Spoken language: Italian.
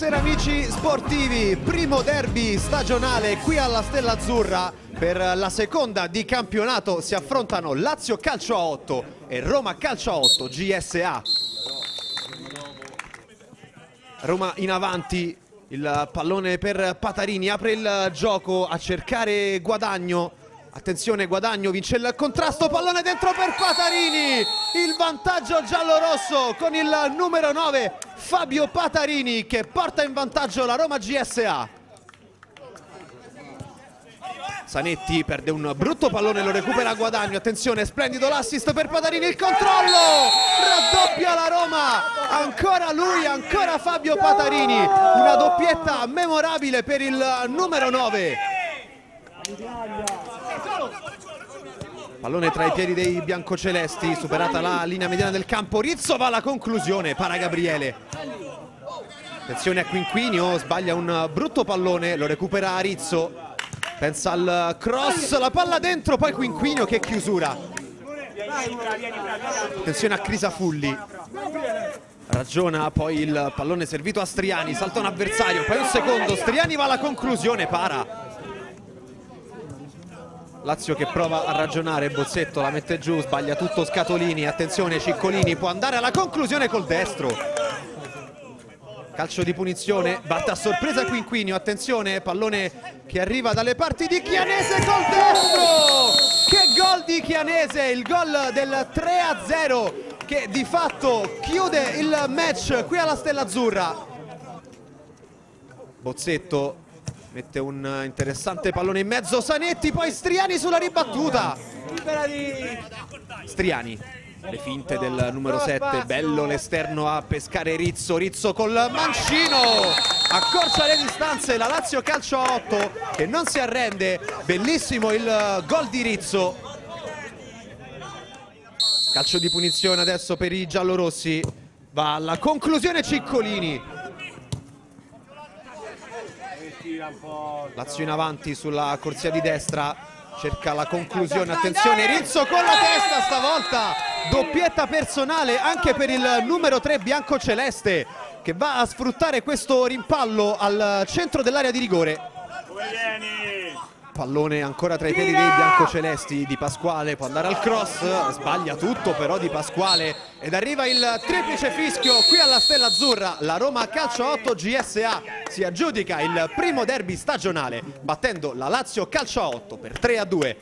Buonasera amici sportivi, primo derby stagionale qui alla Stella Azzurra. Per la seconda di campionato si affrontano Lazio Calcio a 8 e Roma Calcio a 8 GSA. Roma in avanti, il pallone per Patarini, apre il gioco a cercare Guadagno. Attenzione, Guadagno vince il contrasto, pallone dentro per Patarini, il vantaggio giallo-rosso con il numero 9 Fabio Patarini che porta in vantaggio la Roma GSA. Sanetti perde un brutto pallone, lo recupera Guadagno, attenzione, splendido l'assist per Patarini, il controllo, raddoppia la Roma, ancora lui, ancora Fabio Patarini, una doppietta memorabile per il numero 9. Pallone tra i piedi dei biancocelesti, superata la linea mediana del campo, Rizzo va alla conclusione, para Gabriele. Attenzione a Quinquinio, sbaglia un brutto pallone, lo recupera Rizzo, pensa al cross, la palla dentro, poi Quinquinio che chiusura. Attenzione a Crisafulli, ragiona, poi il pallone servito a Striani, salta un avversario, poi un secondo, Striani va alla conclusione, para. Lazio che prova a ragionare, Bozzetto la mette giù, sbaglia tutto Scatolini, attenzione Ciccolini può andare alla conclusione col destro. Calcio di punizione, batte a sorpresa Quinquinio, attenzione, pallone che arriva dalle parti di Chianese col destro! Che gol di Chianese, il gol del 3-0 che di fatto chiude il match qui alla Stella Azzurra. Bozzetto mette un interessante pallone in mezzo, Sanetti, poi Striani sulla ribattuta. Striani, le finte del numero 7, bello l'esterno a pescare Rizzo, Rizzo col mancino, accorcia le distanze la Lazio Calcio a 8 che non si arrende, bellissimo il gol di Rizzo. Calcio di punizione adesso per i giallorossi, va alla conclusione Ciccolini. Lazio in avanti sulla corsia di destra, cerca la conclusione, attenzione Rizzo con la testa stavolta, doppietta personale anche per il numero 3 biancoceleste che va a sfruttare questo rimpallo al centro dell'area di rigore. Pallone ancora tra i piedi dei biancocelesti, Di Pasquale può andare al cross, sbaglia tutto però Di Pasquale ed arriva il triplice fischio qui alla Stella Azzurra. La Roma Calcio a 8 GSA si aggiudica il primo derby stagionale battendo la Lazio Calcio a 8 per 3-2.